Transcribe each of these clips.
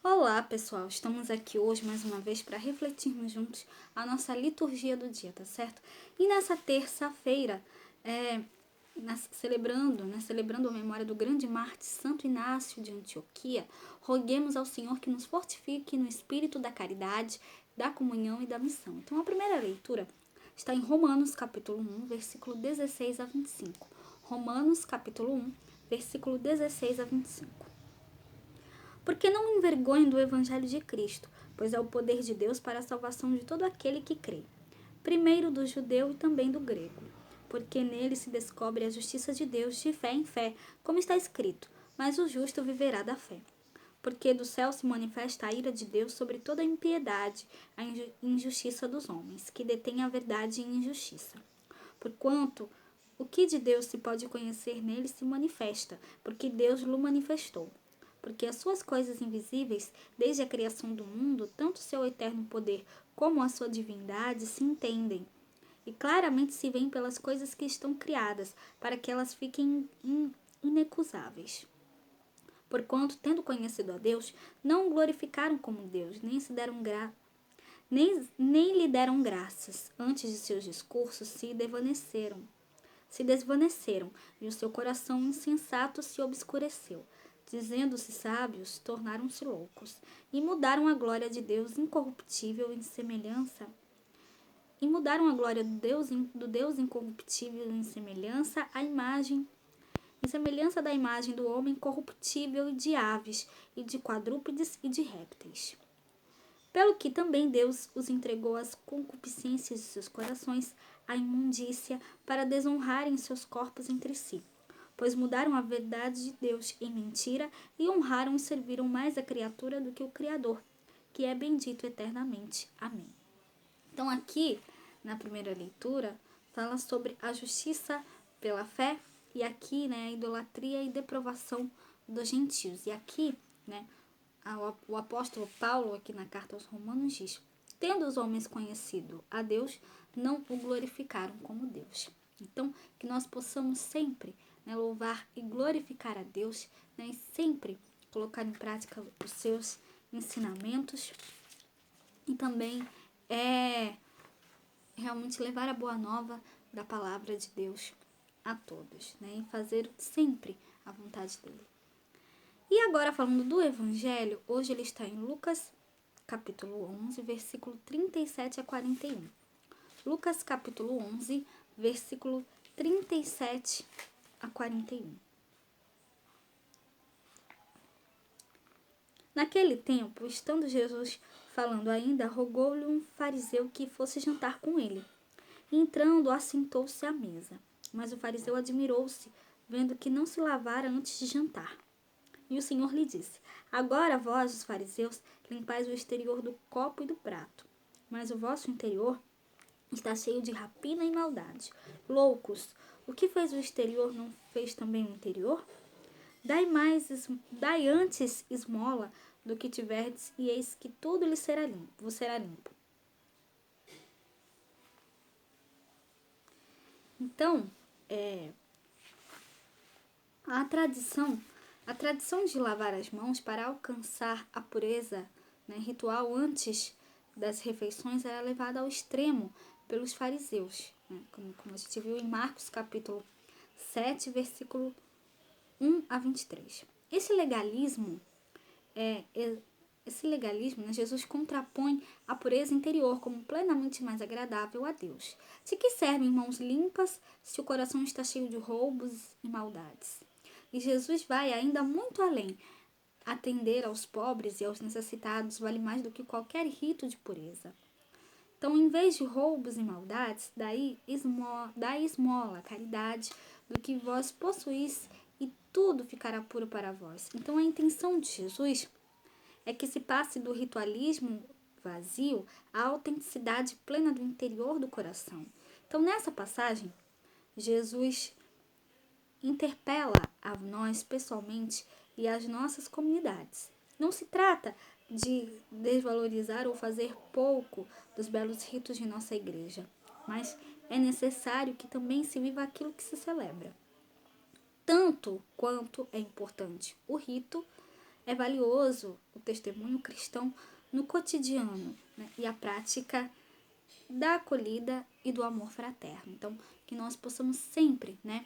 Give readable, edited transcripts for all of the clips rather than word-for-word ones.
Olá, pessoal! Estamos aqui hoje mais uma vez para refletirmos juntos a nossa liturgia do dia, tá certo? E nessa terça-feira, celebrando a memória do grande mártir Santo Inácio de Antioquia, roguemos ao Senhor que nos fortifique no espírito da caridade, da comunhão e da missão. Então, a primeira leitura está em Romanos, capítulo 1, versículo 16 a 25. Romanos, capítulo 1, versículo 16 a 25. Porque não me envergonho do Evangelho de Cristo, pois é o poder de Deus para a salvação de todo aquele que crê, primeiro do judeu e também do grego, porque nele se descobre a justiça de Deus de fé em fé, como está escrito, mas o justo viverá da fé. Porque do céu se manifesta a ira de Deus sobre toda a impiedade, a injustiça dos homens, que detêm a verdade em injustiça. Porquanto o que de Deus se pode conhecer nele se manifesta, porque Deus lhe manifestou. Porque as suas coisas invisíveis, desde a criação do mundo, tanto o seu eterno poder como a sua divindade, se entendem. E claramente se veem pelas coisas que estão criadas, para que elas fiquem inecusáveis. Porquanto, tendo conhecido a Deus, não o glorificaram como Deus, nem lhe deram graças. Antes de seus discursos se desvaneceram, e o seu coração insensato se obscureceu. Dizendo-se sábios, tornaram-se loucos, e mudaram a glória de Deus incorruptível do Deus incorruptível em semelhança da imagem do homem corruptível e de aves, e de quadrúpedes e de répteis. Pelo que também Deus os entregou às concupiscências de seus corações, à imundícia, para desonrarem seus corpos entre si. Pois mudaram a verdade de Deus em mentira e honraram e serviram mais a criatura do que o Criador, que é bendito eternamente. Amém. Então aqui, na primeira leitura, fala sobre a justiça pela fé e aqui, a idolatria e deprovação dos gentios. E aqui, o apóstolo Paulo, aqui na carta aos Romanos, diz: tendo os homens conhecido a Deus, não o glorificaram como Deus. Então, que nós possamos sempre louvar e glorificar a Deus, e sempre colocar em prática os seus ensinamentos e também realmente levar a boa nova da palavra de Deus a todos, e fazer sempre a vontade dele. E agora, falando do Evangelho, hoje ele está em Lucas, capítulo 11, versículo 37 a 41. Lucas, capítulo 11, versículo 37 a 41. Naquele tempo, estando Jesus falando ainda, rogou-lhe um fariseu que fosse jantar com ele. E entrando, assentou-se à mesa. Mas o fariseu admirou-se, vendo que não se lavara antes de jantar. E o Senhor lhe disse: agora vós, os fariseus, limpais o exterior do copo e do prato, mas o vosso interior está cheio de rapina e maldade. Loucos, o que fez o exterior não fez também o interior? Dai antes esmola do que tiverdes, e eis que tudo vos será limpo. Então, a tradição de lavar as mãos para alcançar a pureza ritual antes das refeições era levada ao extremo pelos fariseus, como a gente viu em Marcos capítulo 7, versículo 1 a 23. Esse legalismo, Jesus contrapõe a pureza interior como plenamente mais agradável a Deus. De que servem mãos limpas se o coração está cheio de roubos e maldades? E Jesus vai ainda muito além. Atender aos pobres e aos necessitados vale mais do que qualquer rito de pureza. Então, em vez de roubos e maldades, dai esmola, caridade, do que vós possuís, e tudo ficará puro para vós. Então, a intenção de Jesus é que se passe do ritualismo vazio à autenticidade plena do interior do coração. Então, nessa passagem, Jesus interpela a nós pessoalmente e às nossas comunidades. Não se trata de desvalorizar ou fazer pouco dos belos ritos de nossa igreja, mas é necessário que também se viva aquilo que se celebra. Tanto quanto é importante o rito, é valioso o testemunho cristão no cotidiano, né? E a prática da acolhida e do amor fraterno. Então, que nós possamos sempre, né,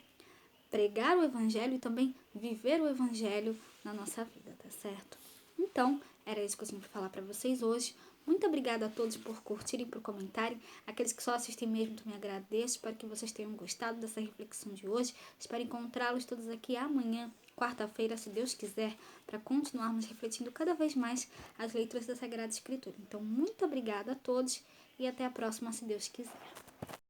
pregar o evangelho e também viver o evangelho na nossa vida, tá certo? Então, era isso que eu tinha para falar para vocês hoje. Muito obrigada a todos por curtirem, por comentarem. Aqueles que só assistem mesmo, também agradeço. Espero que vocês tenham gostado dessa reflexão de hoje. Espero encontrá-los todos aqui amanhã, quarta-feira, se Deus quiser, para continuarmos refletindo cada vez mais as leituras da Sagrada Escritura. Então, muito obrigada a todos e até a próxima, se Deus quiser.